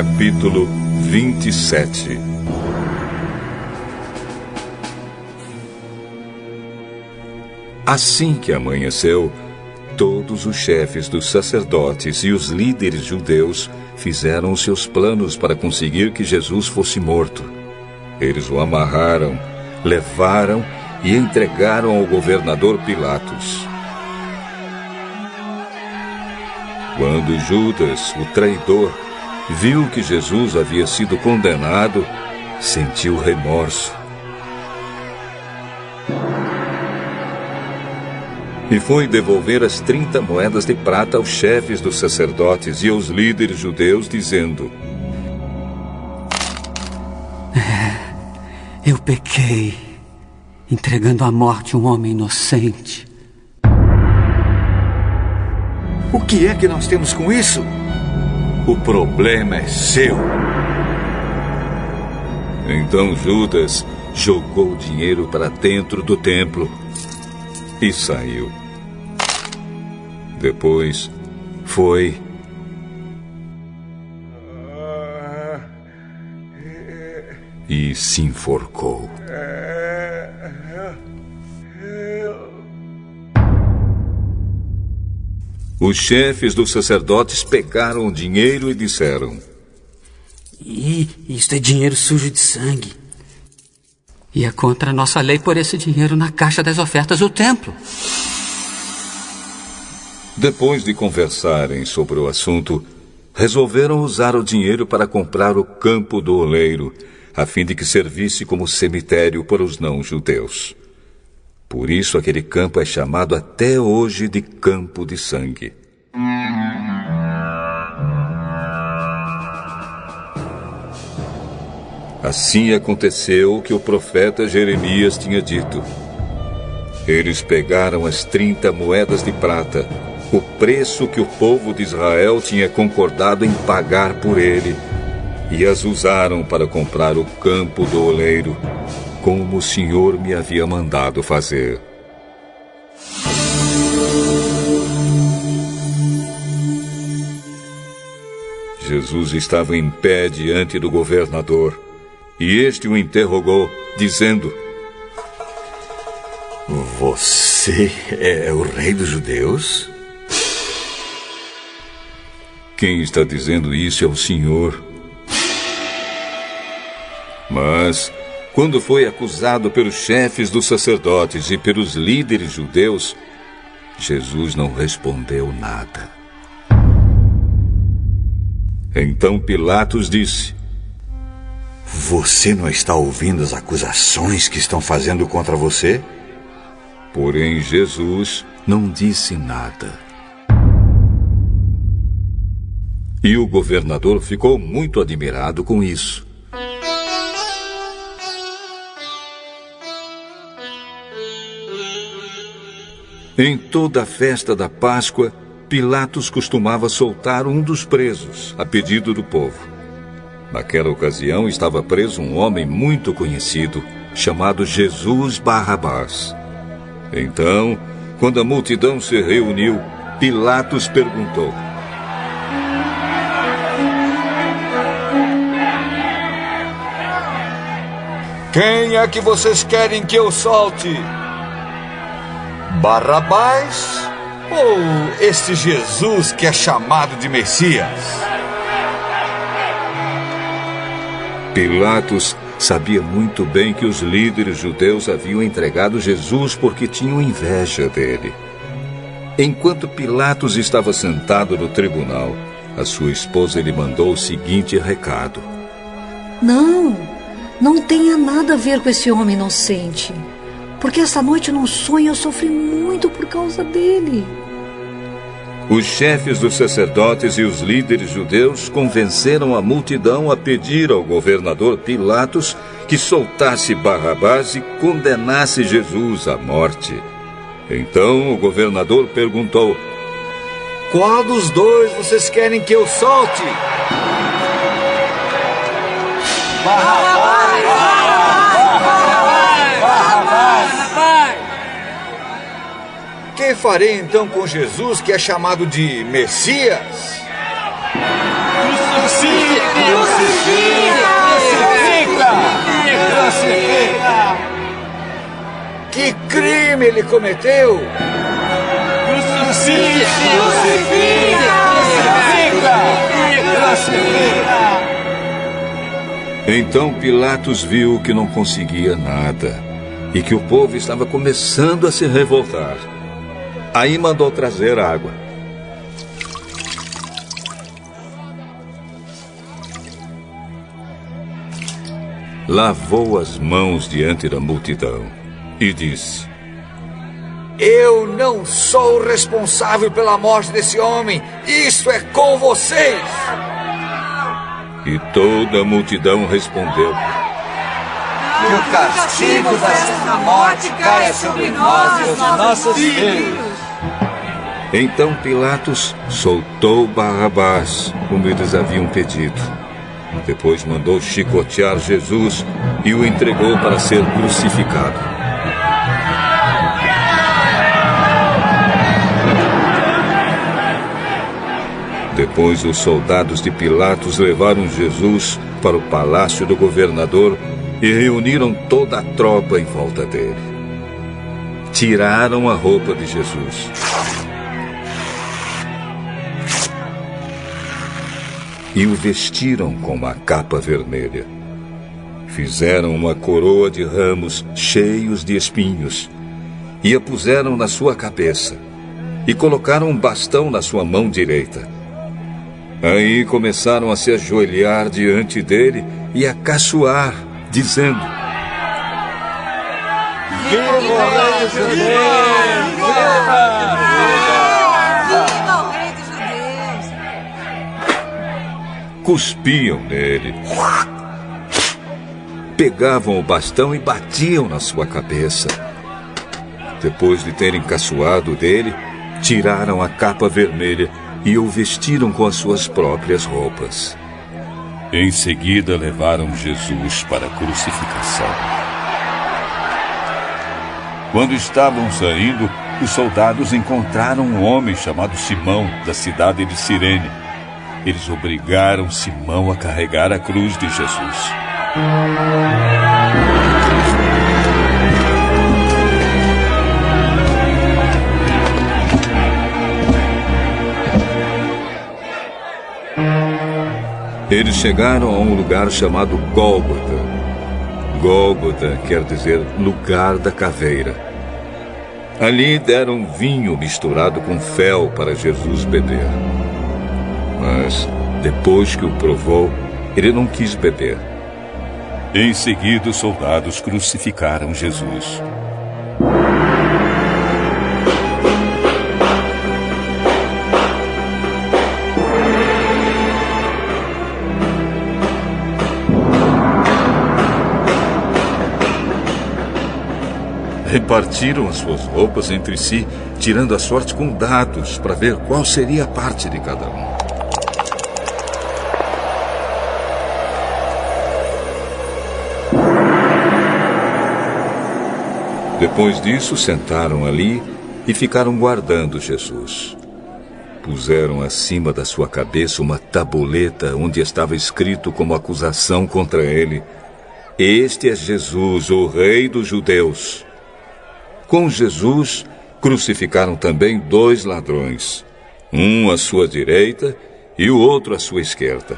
Capítulo 27. Assim que amanheceu, todos os chefes dos sacerdotes e os líderes judeus fizeram os seus planos para conseguir que Jesus fosse morto. Eles o amarraram, levaram e entregaram ao governador Pilatos. Quando Judas, o traidor, viu que Jesus havia sido condenado, sentiu remorso. E foi devolver as 30 moedas de prata aos chefes dos sacerdotes e aos líderes judeus, dizendo: Eu pequei, entregando à morte um homem inocente. O que é que nós temos com isso? O problema é seu. Então Judas jogou o dinheiro para dentro do templo e saiu. Depois foi e se enforcou. Os chefes dos sacerdotes pegaram o dinheiro e disseram: Isto é dinheiro sujo de sangue. E é contra a nossa lei pôr esse dinheiro na caixa das ofertas do templo. Depois de conversarem sobre o assunto, resolveram usar o dinheiro para comprar o campo do oleiro, a fim de que servisse como cemitério para os não-judeus. Por isso aquele campo é chamado até hoje de Campo de Sangue. Assim aconteceu o que o profeta Jeremias tinha dito. Eles pegaram as 30 moedas de prata, o preço que o povo de Israel tinha concordado em pagar por ele, e as usaram para comprar o campo do oleiro, como o Senhor me havia mandado fazer. Jesus estava em pé diante do governador, e este o interrogou, dizendo: Você é o rei dos judeus? Quem está dizendo isso é o Senhor. Mas quando foi acusado pelos chefes dos sacerdotes e pelos líderes judeus, Jesus não respondeu nada. Então Pilatos disse: Você não está ouvindo as acusações que estão fazendo contra você? Porém, Jesus não disse nada. E o governador ficou muito admirado com isso. Em toda a festa da Páscoa, Pilatos costumava soltar um dos presos, a pedido do povo. Naquela ocasião estava preso um homem muito conhecido, chamado Jesus Barrabás. Então, quando a multidão se reuniu, Pilatos perguntou: Quem é que vocês querem que eu solte? Barrabás ou este Jesus que é chamado de Messias? Pilatos sabia muito bem que os líderes judeus haviam entregado Jesus porque tinham inveja dele. Enquanto Pilatos estava sentado no tribunal, a sua esposa lhe mandou o seguinte recado: Não tenha nada a ver com esse homem inocente. Porque esta noite num sonho eu sofri muito por causa dele. Os chefes dos sacerdotes e os líderes judeus convenceram a multidão a pedir ao governador Pilatos que soltasse Barrabás e condenasse Jesus à morte. Então o governador perguntou: Qual dos dois vocês querem que eu solte? Barrabás! Que farei então com Jesus, que é chamado de Messias? Crucifique! Que crime ele cometeu? Então Pilatos viu que não conseguia nada e que o povo estava começando a se revoltar. Aí mandou trazer água. Lavou as mãos diante da multidão e disse: Eu não sou responsável pela morte desse homem. Isso é com vocês. E toda a multidão respondeu: Que o castigo desta morte caia sobre nós e os nossos filhos. Então Pilatos soltou Barrabás, como eles haviam pedido. Depois mandou chicotear Jesus e o entregou para ser crucificado. Depois os soldados de Pilatos levaram Jesus para o palácio do governador e reuniram toda a tropa em volta dele. Tiraram a roupa de Jesus e o vestiram com uma capa vermelha. Fizeram uma coroa de ramos cheios de espinhos e a puseram na sua cabeça e colocaram um bastão na sua mão direita. Aí começaram a se ajoelhar diante dele e a caçoar, dizendo: Viva o Rei dos Judeus! Viva o Rei dos Judeus! Cuspiam nele, pegavam o bastão e batiam na sua cabeça. Depois de terem caçoado dele, tiraram a capa vermelha e o vestiram com as suas próprias roupas. Em seguida, levaram Jesus para a crucificação. Quando estavam saindo, os soldados encontraram um homem chamado Simão, da cidade de Cirene. Eles obrigaram Simão a carregar a cruz de Jesus. Eles chegaram a um lugar chamado Gólgota. Gólgota quer dizer lugar da caveira. Ali deram vinho misturado com fel para Jesus beber. Mas, depois que o provou, ele não quis beber. Em seguida, os soldados crucificaram Jesus. Repartiram as suas roupas entre si, tirando a sorte com dados para ver qual seria a parte de cada um. Depois disso, sentaram ali e ficaram guardando Jesus. Puseram acima da sua cabeça uma tabuleta onde estava escrito como acusação contra ele: Este é Jesus, o Rei dos Judeus. Com Jesus, crucificaram também 2 ladrões, um à sua direita e o outro à sua esquerda.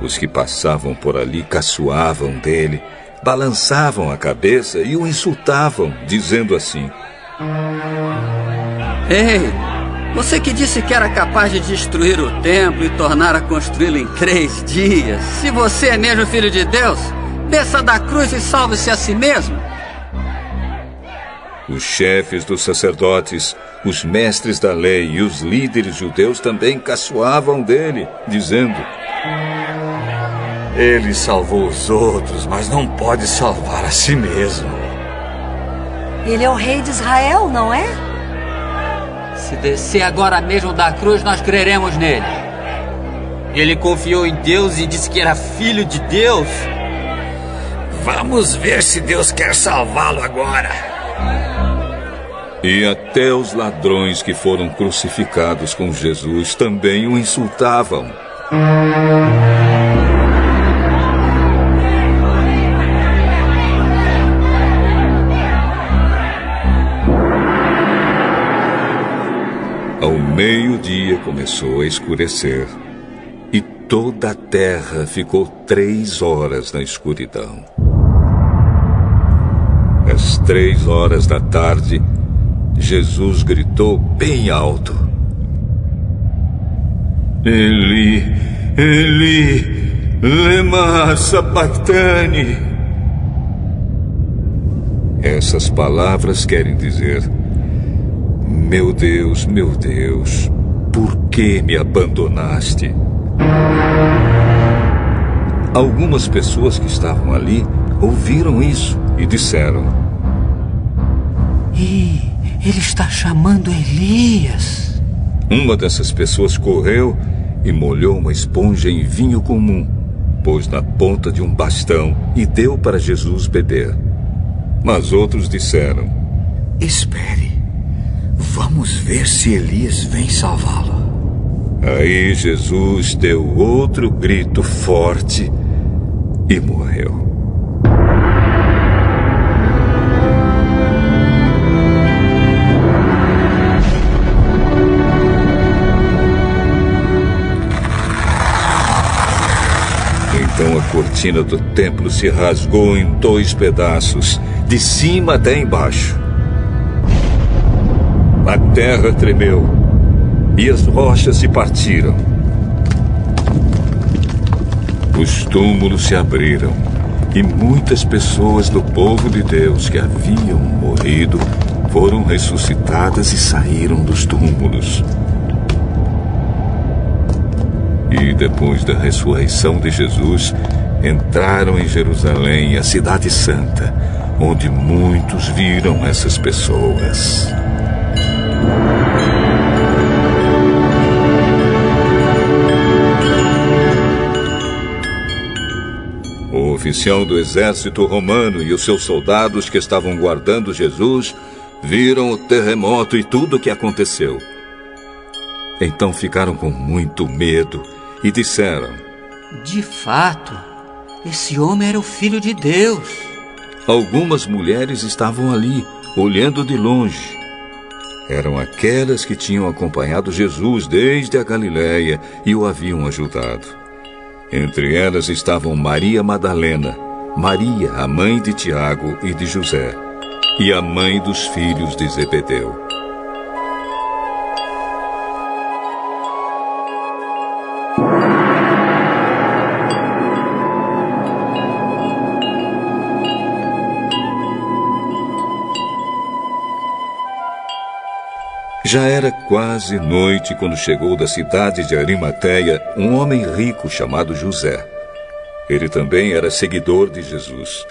Os que passavam por ali caçoavam dele, balançavam a cabeça e o insultavam, dizendo assim: Ei! Você que disse que era capaz de destruir o templo e tornar a construí-lo em 3 dias. Se você é mesmo filho de Deus, desça da cruz e salve-se a si mesmo. Os chefes dos sacerdotes, os mestres da lei e os líderes judeus também caçoavam dele, dizendo: Ele salvou os outros, mas não pode salvar a si mesmo. Ele é o rei de Israel, não é? Se descer agora mesmo da cruz, nós creremos nele. Ele confiou em Deus e disse que era filho de Deus. Vamos ver se Deus quer salvá-lo agora. E até os ladrões que foram crucificados com Jesus também o insultavam. Ao meio-dia começou a escurecer, e toda a terra ficou 3 horas na escuridão. Às 3 horas da tarde, Jesus gritou bem alto: Eli, Eli, lema sabachthani. Essas palavras querem dizer: meu Deus, por que me abandonaste? Algumas pessoas que estavam ali ouviram isso e disseram: Ele está chamando Elias. Uma dessas pessoas correu e molhou uma esponja em vinho comum, pôs na ponta de um bastão e deu para Jesus beber. Mas outros disseram: Espere, vamos ver se Elias vem salvá-lo. Aí Jesus deu outro grito forte e morreu. Então a cortina do templo se rasgou em 2 pedaços, de cima até embaixo. A terra tremeu e as rochas se partiram. Os túmulos se abriram e muitas pessoas do povo de Deus que haviam morrido foram ressuscitadas e saíram dos túmulos. E depois da ressurreição de Jesus, entraram em Jerusalém, a cidade santa, onde muitos viram essas pessoas. O oficial do exército romano e os seus soldados que estavam guardando Jesus viram o terremoto e tudo o que aconteceu. Então ficaram com muito medo e disseram: De fato, esse homem era o Filho de Deus. Algumas mulheres estavam ali, olhando de longe. Eram aquelas que tinham acompanhado Jesus desde a Galileia e o haviam ajudado. Entre elas estavam Maria Madalena, Maria, a mãe de Tiago e de José, e a mãe dos filhos de Zebedeu. Já era quase noite quando chegou da cidade de Arimateia um homem rico chamado José. Ele também era seguidor de Jesus.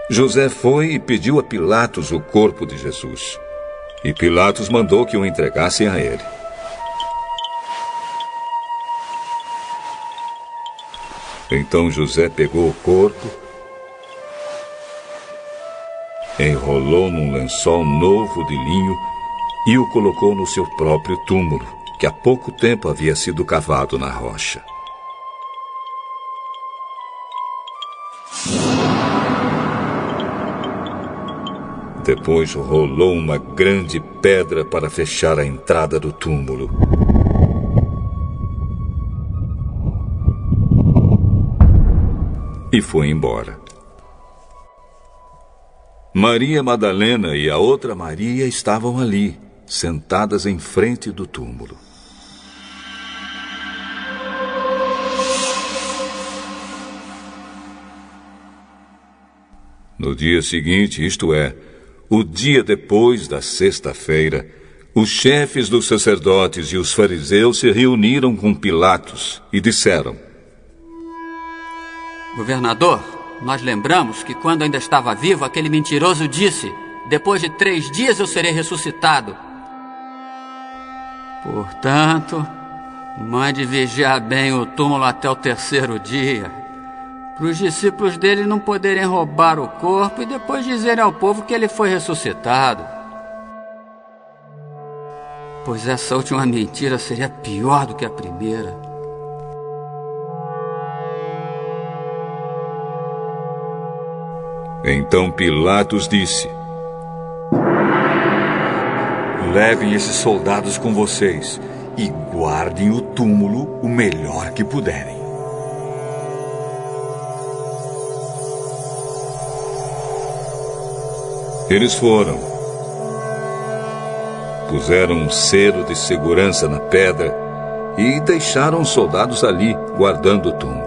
José foi e pediu a Pilatos o corpo de Jesus. E Pilatos mandou que o entregassem a ele. Então José pegou o corpo, enrolou num lençol novo de linho e o colocou no seu próprio túmulo, que há pouco tempo havia sido cavado na rocha. Depois rolou uma grande pedra para fechar a entrada do túmulo. E foi embora. Maria Madalena e a outra Maria estavam ali, sentadas em frente do túmulo. No dia seguinte, isto é, o dia depois da sexta-feira, os chefes dos sacerdotes e os fariseus se reuniram com Pilatos e disseram: Governador, nós lembramos que quando ainda estava vivo, aquele mentiroso disse: depois de 3 dias eu serei ressuscitado. Portanto, mande vigiar bem o túmulo até o 3º dia, para os discípulos dele não poderem roubar o corpo e depois dizerem ao povo que ele foi ressuscitado. pois essa última mentira seria pior do que a primeira. Então Pilatos disse: levem esses soldados com vocês e guardem o túmulo o melhor que puderem. Eles foram. Puseram um selo de segurança na pedra e deixaram os soldados ali, guardando o túmulo.